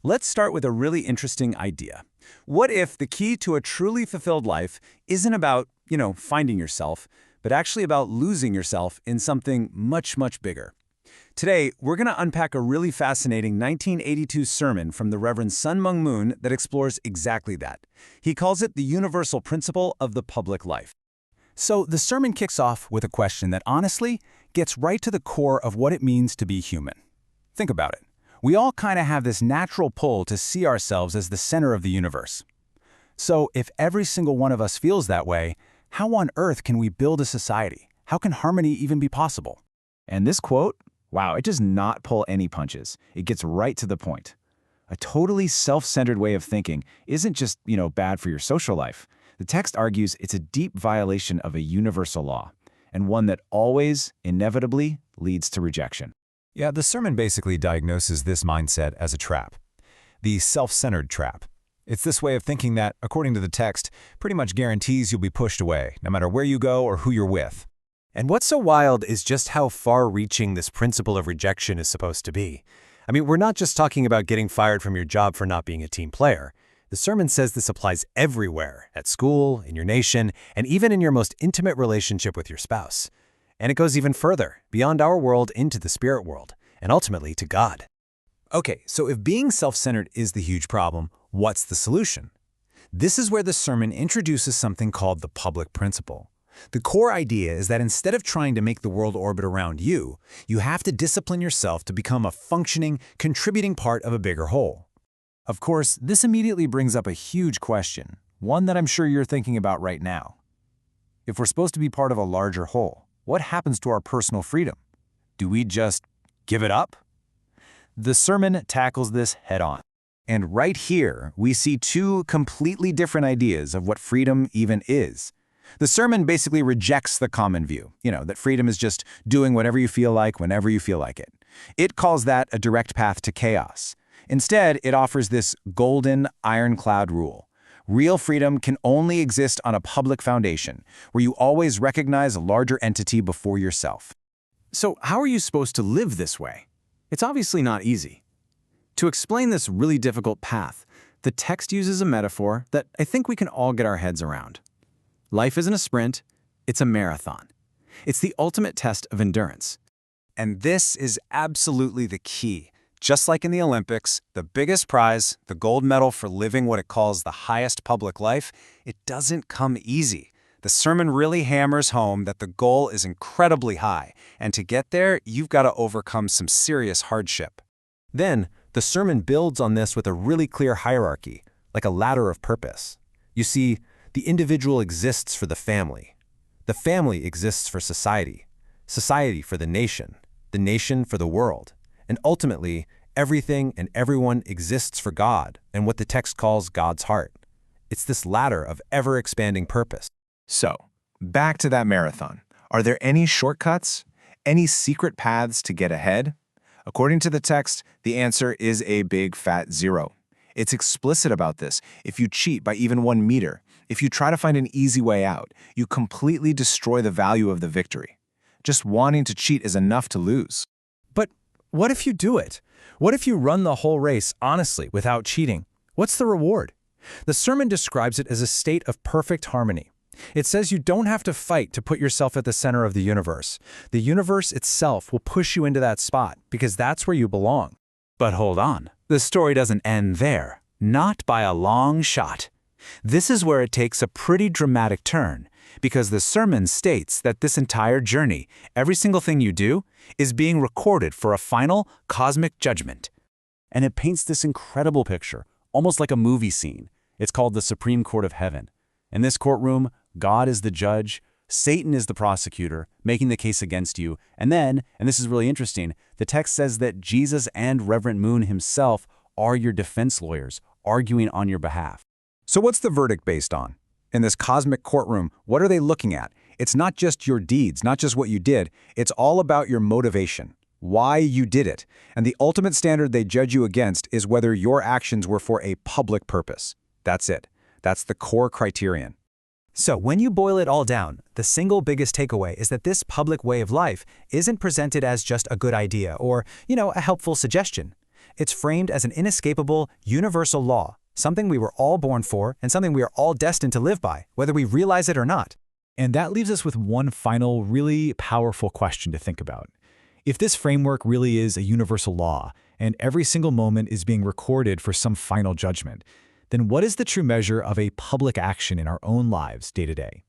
Let's start with a really interesting idea. What if the key to a truly fulfilled life isn't about, finding yourself, but actually about losing yourself in something much, much bigger? Today, we're going to unpack a really fascinating 1982 sermon from the Reverend Myung Moon that explores exactly that. He calls it the universal principle of the public life. So the sermon kicks off with a question that honestly gets right to the core of what it means to be human. Think about it. We all kind of have this natural pull to see ourselves as the center of the universe. So if every single one of us feels that way, how on earth can we build a society? How can harmony even be possible? And this quote, wow, it does not pull any punches. It gets right to the point. A totally self-centered way of thinking isn't just, bad for your social life. The text argues it's a deep violation of a universal law, and one that always, inevitably, leads to rejection. Yeah, the sermon basically diagnoses this mindset as a trap. The self-centered trap. It's this way of thinking that, according to the text, pretty much guarantees you'll be pushed away, no matter where you go or who you're with. And what's so wild is just how far-reaching this principle of rejection is supposed to be. I mean, we're not just talking about getting fired from your job for not being a team player. The sermon says this applies everywhere, at school, in your nation, and even in your most intimate relationship with your spouse. And it goes even further, beyond our world into the spirit world, and ultimately to God. Okay, so if being self-centered is the huge problem, what's the solution? This is where the sermon introduces something called the public principle. The core idea is that instead of trying to make the world orbit around you, you have to discipline yourself to become a functioning, contributing part of a bigger whole. Of course, this immediately brings up a huge question, one that I'm sure you're thinking about right now. If we're supposed to be part of a larger whole, what happens to our personal freedom? Do we just give it up? The sermon tackles this head-on. And right here, we see two completely different ideas of what freedom even is. The sermon basically rejects the common view, that freedom is just doing whatever you feel like whenever you feel like it. It calls that a direct path to chaos. Instead, it offers this golden, ironclad rule. Real freedom can only exist on a public foundation, where you always recognize a larger entity before yourself. So how are you supposed to live this way? It's obviously not easy. To explain this really difficult path, the text uses a metaphor that I think we can all get our heads around. Life isn't a sprint, it's a marathon. It's the ultimate test of endurance. And this is absolutely the key. Just like in the Olympics, the biggest prize, the gold medal for living what it calls the highest public life, it doesn't come easy. The sermon really hammers home that the goal is incredibly high, and to get there, you've got to overcome some serious hardship. Then, the sermon builds on this with a really clear hierarchy, like a ladder of purpose. You see, the individual exists for the family exists for society for the nation for the world, and ultimately, everything and everyone exists for God and what the text calls God's heart. It's this ladder of ever-expanding purpose. So, back to that marathon. Are there any shortcuts? Any secret paths to get ahead? According to the text, the answer is a big fat zero. It's explicit about this. If you cheat by even 1 meter, if you try to find an easy way out, you completely destroy the value of the victory. Just wanting to cheat is enough to lose. But what if you do it? What if you run the whole race honestly without cheating? What's the reward? The sermon describes it as a state of perfect harmony. It says you don't have to fight to put yourself at the center of the universe. The universe itself will push you into that spot because that's where you belong. But hold on, the story doesn't end there. Not by a long shot. This is where it takes a pretty dramatic turn, because the sermon states that this entire journey, every single thing you do, is being recorded for a final cosmic judgment. And it paints this incredible picture, almost like a movie scene. It's called the Supreme Court of Heaven. In this courtroom, God is the judge, Satan is the prosecutor, making the case against you, and then, and this is really interesting, the text says that Jesus and Reverend Moon himself are your defense lawyers, arguing on your behalf. So what's the verdict based on? In this cosmic courtroom, what are they looking at? It's not just your deeds, not just what you did. It's all about your motivation, why you did it. And the ultimate standard they judge you against is whether your actions were for a public purpose. That's it. That's the core criterion. So when you boil it all down, the single biggest takeaway is that this public way of life isn't presented as just a good idea or, a helpful suggestion. It's framed as an inescapable, universal law, something we were all born for and something we are all destined to live by, whether we realize it or not. And that leaves us with one final, really powerful question to think about. If this framework really is a universal law, and every single moment is being recorded for some final judgment, then what is the true measure of a public action in our own lives day to day?